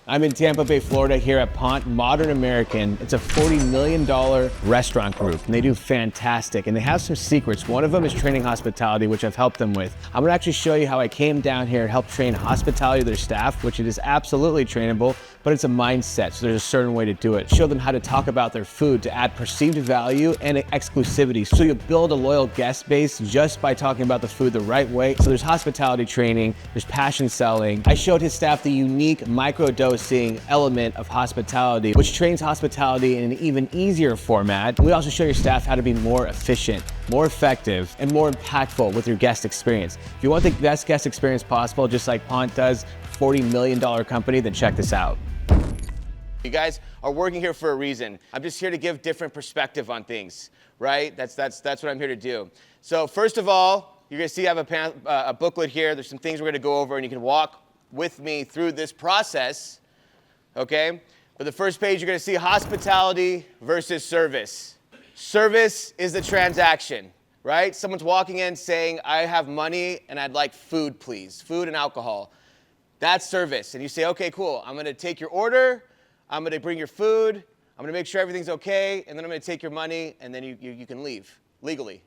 I'm in Tampa Bay, Florida here at Ponte Modern American. It's a $40 million restaurant group and they do fantastic and they have some secrets. One of them is training hospitality, which I've helped them with. I'm gonna actually show you how I came down here and helped train hospitality to their staff, which it is absolutely trainable, but it's a mindset, so there's a certain way to do it. Show them how to talk about their food to add perceived value and exclusivity. So you build a loyal guest base just by talking about the food the right way. So there's hospitality training, there's passion selling. I showed his staff the unique micro-dosing element of hospitality, which trains hospitality in an even easier format. We also show your staff how to be more efficient, more effective, and more impactful with your guest experience. If you want the best guest experience possible, just like Ponte does, $40 million company, then check this out. You guys are working here for a reason. I'm just here to give different perspective on things, right? That's what I'm here to do. So first of all, you're gonna see I have a booklet here. There's some things we're gonna go over and you can walk with me through this process, okay? But the first page, you're gonna see hospitality versus service. Service is the transaction, right? Someone's walking in saying, I have money and I'd like food, please. Food and alcohol. That's service. And you say, okay, cool. I'm gonna take your order. I'm gonna bring your food. I'm gonna make sure everything's okay. And then I'm gonna take your money and then you can leave legally,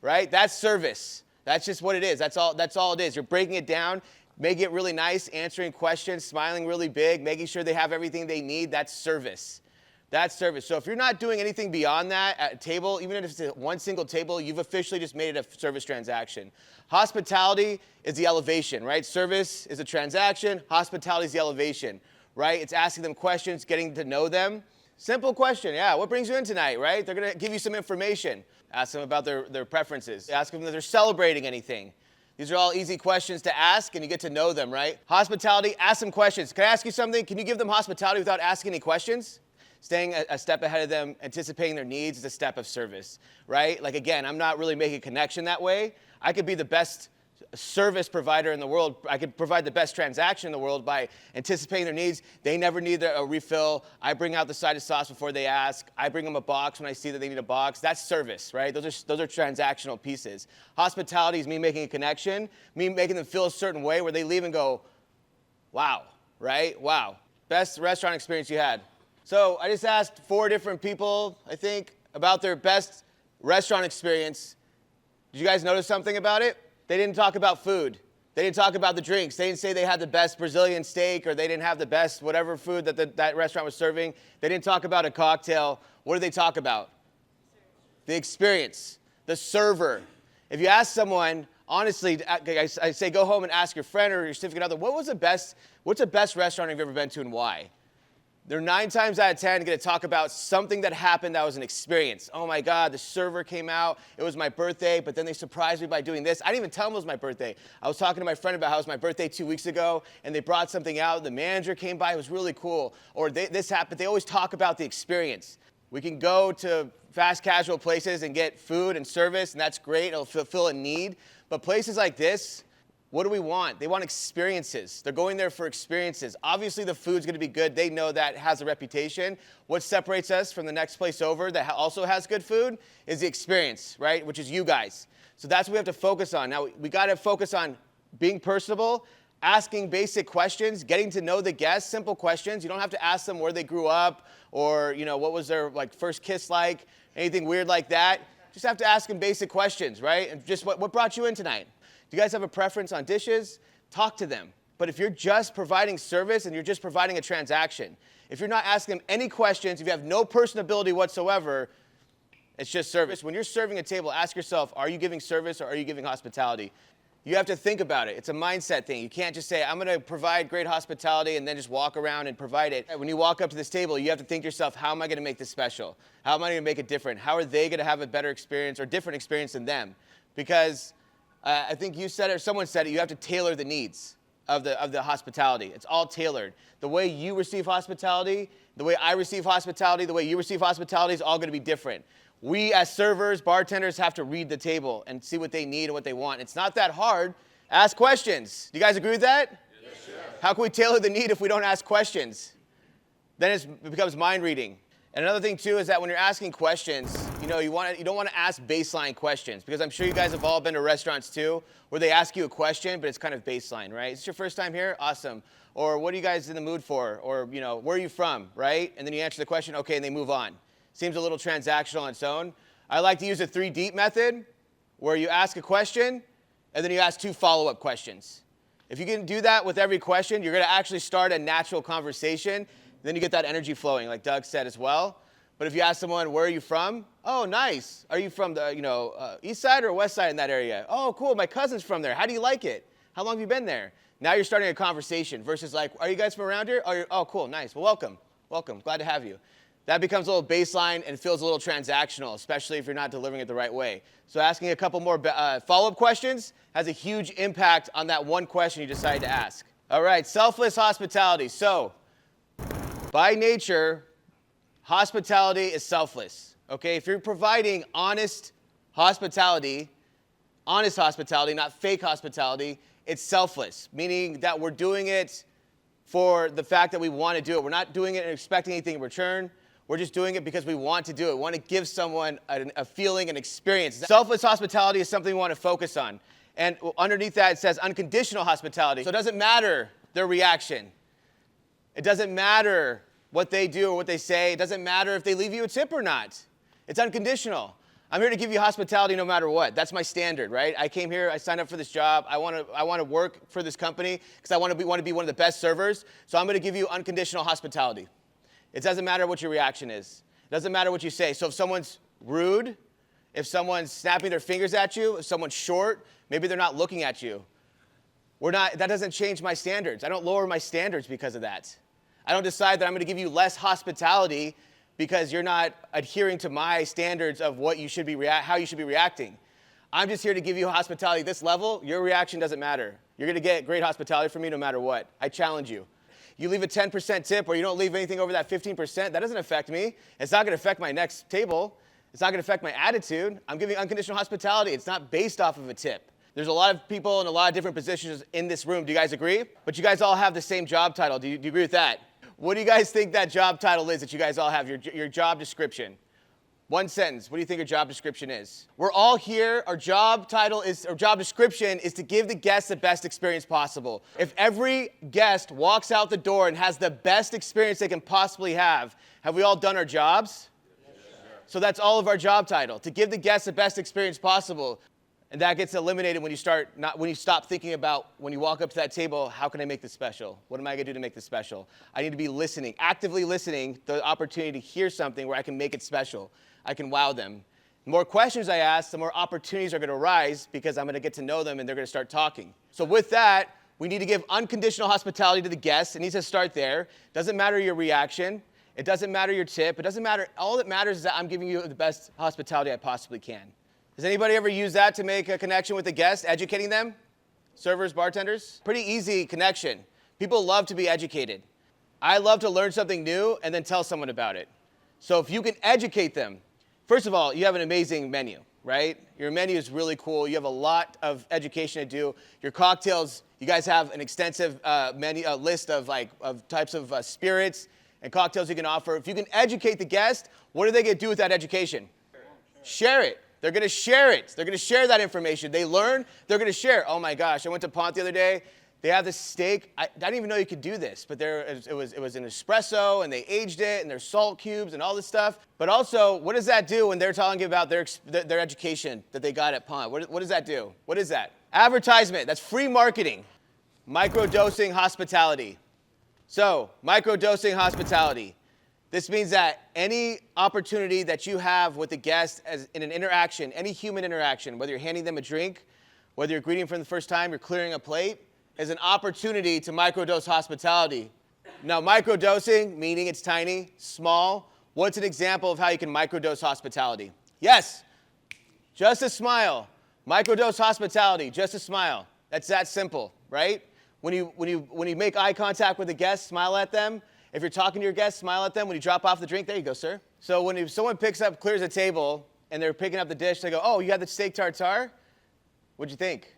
right? That's service. That's just what it is. That's all it is. You're breaking it down, making it really nice, answering questions, smiling really big, making sure they have everything they need. That's service. That's service. So if you're not doing anything beyond that at a table, even if it's one single table, you've officially just made it a service transaction. Hospitality is the elevation, right? Service is a transaction. Hospitality is the elevation, right? It's asking them questions, getting to know them. Simple question, yeah, what brings you in tonight, right? They're gonna give you some information. Ask them about their preferences. Ask them if they're celebrating anything. These are all easy questions to ask and you get to know them, right? Hospitality, ask them questions. Can I ask you something? Can you give them hospitality without asking any questions? Staying a step ahead of them, anticipating their needs is a step of service, right? Like again, I'm not really making a connection that way. I could be the best service provider in the world. I could provide the best transaction in the world by anticipating their needs. They never need a refill. I bring out the side of sauce before they ask. I bring them a box when I see that they need a box. That's service, right? Those are transactional pieces. Hospitality is me making a connection, me making them feel a certain way where they leave and go, wow, right? Wow. Best restaurant experience you had. So I just asked 4 different people, I think, about their best restaurant experience. Did you guys notice something about it? They didn't talk about food. They didn't talk about the drinks. They didn't say they had the best Brazilian steak or they didn't have the best whatever food that restaurant was serving. They didn't talk about a cocktail. What did they talk about? The experience, the server. If you ask someone, honestly, I say go home and ask your friend or your significant other, what's the best restaurant you've ever been to and why? They're 9 times out of 10 going to talk about something that happened that was an experience. Oh my God, the server came out, it was my birthday, but then they surprised me by doing this. I didn't even tell them it was my birthday. I was talking to my friend about how it was my birthday 2 weeks ago, and they brought something out, the manager came by, it was really cool. Or this happened, they always talk about the experience. We can go to fast casual places and get food and service, and that's great, it'll fulfill a need. But places like this, what do we want? They want experiences. They're going there for experiences. Obviously, the food's going to be good. They know that has a reputation. What separates us from the next place over that also has good food is the experience, right? Which is you guys. So that's what we have to focus on. Now, we got to focus on being personable, asking basic questions, getting to know the guests, simple questions. You don't have to ask them where they grew up or, what was their first kiss like, anything weird like that. Just have to ask them basic questions, right? And just what brought you in tonight? Do you guys have a preference on dishes? Talk to them. But if you're just providing service and you're just providing a transaction, if you're not asking them any questions, if you have no personability whatsoever, it's just service. When you're serving a table, ask yourself, are you giving service or are you giving hospitality? You have to think about it. It's a mindset thing. You can't just say, I'm going to provide great hospitality and then just walk around and provide it. When you walk up to this table, you have to think to yourself, how am I going to make this special? How am I going to make it different? How are they going to have a better experience or different experience than them? Because I think you said it or someone said it, you have to tailor the needs of the hospitality. It's all tailored. The way you receive hospitality, the way I receive hospitality, the way you receive hospitality is all going to be different. We as servers, bartenders have to read the table and see what they need and what they want. It's not that hard. Ask questions. Do you guys agree with that? Yes, sir. How can we tailor the need if we don't ask questions? Then it becomes mind reading. And another thing too is that when you're asking questions, you don't want to ask baseline questions, because I'm sure you guys have all been to restaurants too, where they ask you a question, but it's kind of baseline, right? Is this your first time here? Awesome. Or what are you guys in the mood for? Or, where are you from, right? And then you answer the question, okay, and they move on. Seems a little transactional on its own. I like to use a 3 deep method, where you ask a question, and then you ask 2 follow-up questions. If you can do that with every question, you're going to actually start a natural conversation. Then you get that energy flowing, like Doug said as well. But if you ask someone, where are you from? Oh, nice. Are you from the east side or west side in that area? Oh, cool. My cousin's from there. How do you like it? How long have you been there? Now you're starting a conversation versus like, are you guys from around here? Oh, cool. Nice. Well, welcome. Welcome. Glad to have you. That becomes a little baseline and feels a little transactional, especially if you're not delivering it the right way. So asking a couple more follow-up questions has a huge impact on that one question you decided to ask. All right, selfless hospitality. So by nature, hospitality is selfless. Okay, if you're providing honest hospitality, not fake hospitality, it's selfless, meaning that we're doing it for the fact that we want to do it. We're not doing it and expecting anything in return. We're just doing it because we want to do it. We want to give someone a feeling, an experience. Selfless hospitality is something we want to focus on. And underneath that, it says unconditional hospitality. So it doesn't matter their reaction. It doesn't matter what they do or what they say. It doesn't matter if they leave you a tip or not. It's unconditional. I'm here to give you hospitality no matter what. That's my standard, right? I came here, I signed up for this job. I want to work for this company because I want to be one of the best servers. So I'm going to give you unconditional hospitality. It doesn't matter what your reaction is. It doesn't matter what you say. So if someone's rude, if someone's snapping their fingers at you, if someone's short, maybe they're not looking at you. That doesn't change my standards. I don't lower my standards because of that. I don't decide that I'm going to give you less hospitality because you're not adhering to my standards of what you should be how you should be reacting. I'm just here to give you hospitality at this level. Your reaction doesn't matter. You're going to get great hospitality from me no matter what. I challenge you. You leave a 10% tip or you don't leave anything over that 15%, that doesn't affect me. It's not going to affect my next table. It's not going to affect my attitude. I'm giving unconditional hospitality. It's not based off of a tip. There's a lot of people in a lot of different positions in this room. Do you guys agree? But you guys all have the same job title. Do you agree with that? What do you guys think that job title is that you guys all have, your job description? One sentence. What do you think your job description is? We're all here. Our job description is to give the guests the best experience possible. If every guest walks out the door and has the best experience they can possibly have we all done our jobs? Yes, so that's all of our job title, to give the guests the best experience possible. And that gets eliminated when you stop thinking about, when you walk up to that table, how can I make this special? What am I going to do to make this special? I need to be listening, actively listening, the opportunity to hear something where I can make it special. I can wow them. The more questions I ask, the more opportunities are going to arise because I'm going to get to know them and they're going to start talking. So with that, we need to give unconditional hospitality to the guests. It needs to start there. Doesn't matter your reaction. It doesn't matter your tip. It doesn't matter. All that matters is that I'm giving you the best hospitality I possibly can. Has anybody ever used that to make a connection with the guest, educating them? Servers, bartenders? Pretty easy connection. People love to be educated. I love to learn something new and then tell someone about it. So if you can educate them, first of all, you have an amazing menu, right? Your menu is really cool. You have a lot of education to do. Your cocktails, you guys have an extensive list of types of spirits and cocktails you can offer. If you can educate the guest, what are they going to do with that education? Share it. They're going to share it. They're going to share that information. They learn, they're going to share. Oh my gosh, I went to Ponte the other day. They have this steak. I didn't even know you could do this, but it was an espresso, and they aged it, and there's salt cubes and all this stuff. But also, what does that do when they're talking about their education that they got at Ponte? What does that do? What is that? Advertisement. That's free marketing. Microdosing hospitality. So, microdosing hospitality. This means that any opportunity that you have with the guest in an interaction, any human interaction, whether you're handing them a drink, whether you're greeting them for the first time, you're clearing a plate, is an opportunity to microdose hospitality. Now, microdosing, meaning it's tiny, small. What's an example of how you can microdose hospitality? Yes, just a smile. Microdose hospitality, just a smile. That's that simple, right? When you make eye contact with a guest, smile at them. If you're talking to your guests, smile at them. When you drop off the drink, there you go, sir. So when someone clears a table, and they're picking up the dish, they go, oh, you had the steak tartare? What'd you think?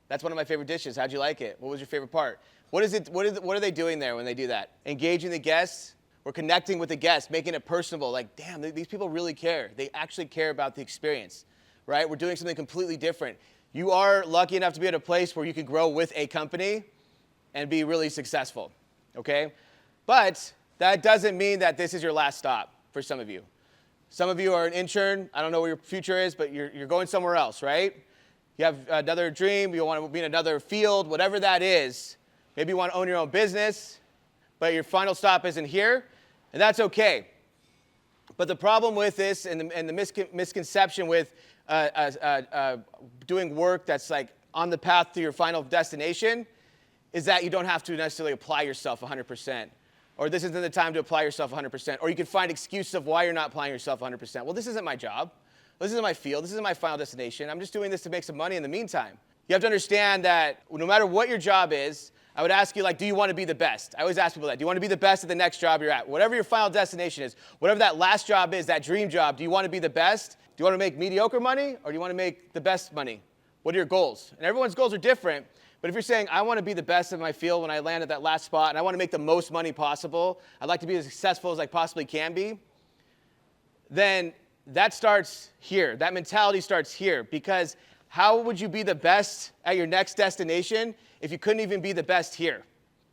That's one of my favorite dishes. How'd you like it? What was your favorite part? What are they doing there when they do that? Engaging the guests We're connecting with the guests, making it personable. Like, damn, these people really care. They actually care about the experience, right? We're doing something completely different. You are lucky enough to be at a place where you can grow with a company and be really successful, okay? But that doesn't mean that this is your last stop for some of you. Some of you are an intern. I don't know what your future is, but you're going somewhere else, right? You have another dream. You want to be in another field, whatever that is. Maybe you want to own your own business, but your final stop isn't here, and that's okay. But the problem with this and the misconception with doing work that's like on the path to your final destination is that you don't have to necessarily apply yourself 100%. Or this isn't the time to apply yourself 100%. Or you can find excuses of why you're not applying yourself 100%. Well, this isn't my job. This isn't my field. This isn't my final destination. I'm just doing this to make some money in the meantime. You have to understand that no matter what your job is, I would ask you, like, do you want to be the best? I always ask people that. Do you want to be the best at the next job you're at? Whatever your final destination is, whatever that last job is, that dream job, do you want to be the best? Do you want to make mediocre money, or do you want to make the best money? What are your goals? And everyone's goals are different, but if you're saying, I want to be the best in my field when I land at that last spot, and I want to make the most money possible, I'd like to be as successful as I possibly can be, then that starts here. That mentality starts here, because how would you be the best at your next destination if you couldn't even be the best here?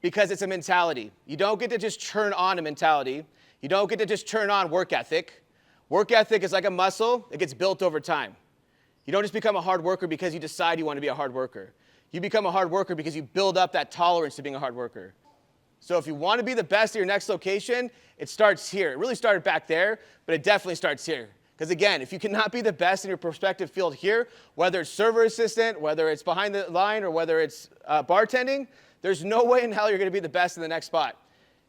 Because it's a mentality. You don't get to just turn on a mentality. You don't get to just turn on work ethic. Work ethic is like a muscle. It gets built over time. You don't just become a hard worker because you decide you want to be a hard worker. You become a hard worker because you build up that tolerance to being a hard worker. So if you want to be the best at your next location, it starts here. It really started back there, but it definitely starts here. Because again, if you cannot be the best in your prospective field here, whether it's server assistant, whether it's behind the line, or whether it's bartending, there's no way in hell you're going to be the best in the next spot.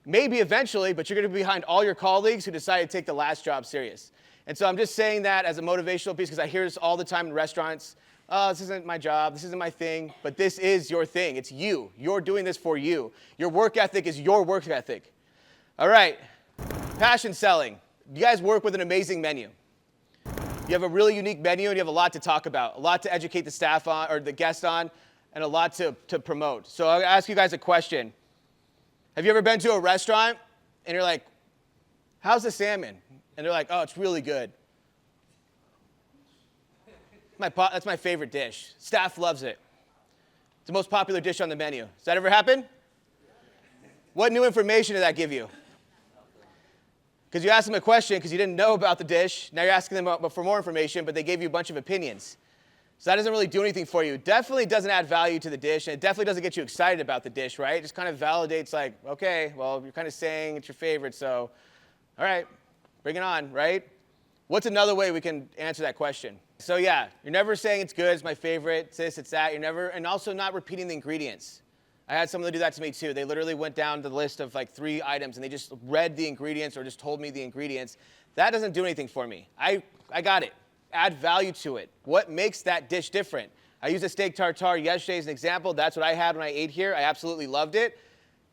Maybe eventually, but you're going to be behind all your colleagues who decided to take the last job serious. And so I'm just saying that as a motivational piece because I hear this all the time in restaurants. Oh, this isn't my job. This isn't my thing. But this is your thing. It's you. You're doing this for you. Your work ethic is your work ethic. All right. Passion selling. You guys work with an amazing menu. You have a really unique menu, and you have a lot to talk about, a lot to educate the staff on, or the guests on, and a lot to promote. So I'll ask you guys a question. Have you ever been to a restaurant, and you're like, how's the salmon? And they're like, oh, it's really good. That's my favorite dish. Staff loves it. It's the most popular dish on the menu. Does that ever happen? What new information did that give you? Because you asked them a question because you didn't know about the dish. Now you're asking them for more information, but they gave you a bunch of opinions. So that doesn't really do anything for you. Definitely doesn't add value to the dish, and it definitely doesn't get you excited about the dish, right? It just kind of validates like, okay, well, you're kind of saying it's your favorite, so all right, bring it on, right? What's another way we can answer that question? So yeah, you're never saying it's good, it's my favorite, it's this, it's that. You're never, and also not repeating the ingredients. I had someone do that to me too. They literally went down the list of like 3 items and they just read the ingredients or just told me the ingredients. That doesn't do anything for me. I got it. Add value to it. What makes that dish different? I used a steak tartare yesterday as an example. That's what I had when I ate here. I absolutely loved it.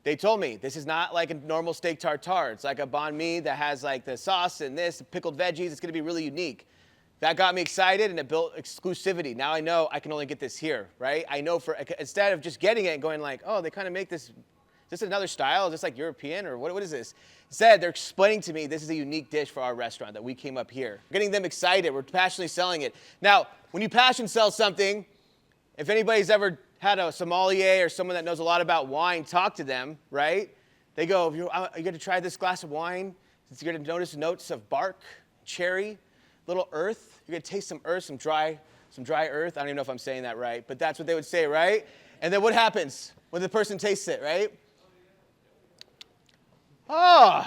They told me this is not like a normal steak tartare. It's like a banh mi that has like the sauce and this, pickled veggies. It's going to be really unique. That got me excited, and it built exclusivity. Now I know I can only get this here, right? I know instead of just getting it and going like, oh, they kind of make this, is this another style? Is this like European, or what is this? Instead, they're explaining to me this is a unique dish for our restaurant that we came up here. Getting them excited. We're passionately selling it. Now, when you passion sell something, if anybody's ever had a sommelier or someone that knows a lot about wine talk to them, right? They go, you're going to try this glass of wine. You're going to notice notes of bark, cherry, little earth. You're going to taste some earth, some dry earth. I don't even know if I'm saying that right, but that's what they would say, right? And then what happens when the person tastes it, right? Oh,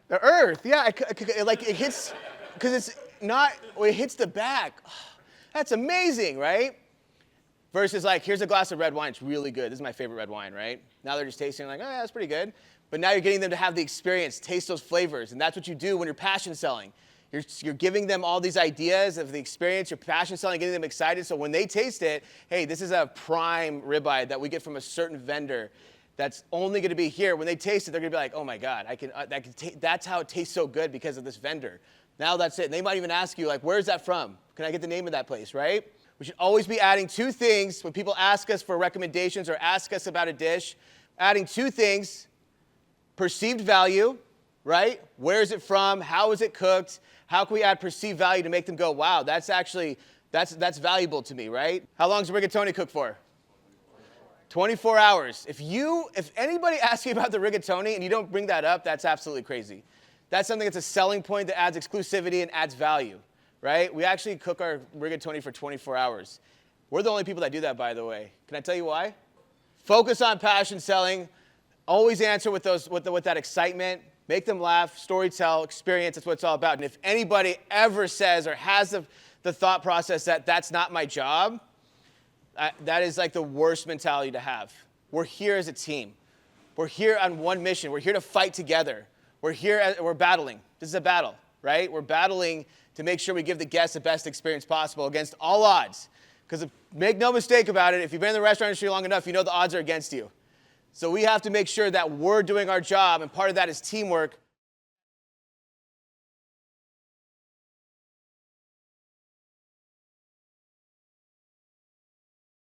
the earth. Yeah, it hits, because it's not, it hits the back. Oh, that's amazing, right? Versus like, here's a glass of red wine. It's really good. This is my favorite red wine, right? Now they're just tasting like, oh, yeah, that's pretty good. But now you're getting them to have the experience, taste those flavors. And that's what you do when you're passion selling. You're giving them all these ideas of the experience, you're passion selling, getting them excited. So when they taste it, hey, this is a prime ribeye that we get from a certain vendor that's only going to be here. When they taste it, they're going to be like, oh my God, that's how it tastes so good because of this vendor. Now that's it. And they might even ask you, like, where's that from? Can I get the name of that place, right? We should always be adding 2 things when people ask us for recommendations or ask us about a dish. Adding 2 things, perceived value right? Where is it from? How is it cooked? How can we add perceived value to make them go, wow, that's actually, that's valuable to me, right? How long does rigatoni cook for? 24 hours. If anybody asks you about the rigatoni and you don't bring that up, that's absolutely crazy. That's something that's a selling point that adds exclusivity and adds value, right? We actually cook our rigatoni for 24 hours. We're the only people that do that, by the way. Can I tell you why? Focus on passion selling. Always answer with that excitement. Make them laugh, story tell, experience. That's what it's all about. And if anybody ever says or has the thought process that that's not my job, that is like the worst mentality to have. We're here as a team. We're here on one mission. We're here to fight together. We're battling. This is a battle, right? We're battling to make sure we give the guests the best experience possible against all odds. Because make no mistake about it, if you've been in the restaurant industry long enough, you know the odds are against you. So we have to make sure that we're doing our job, and part of that is teamwork.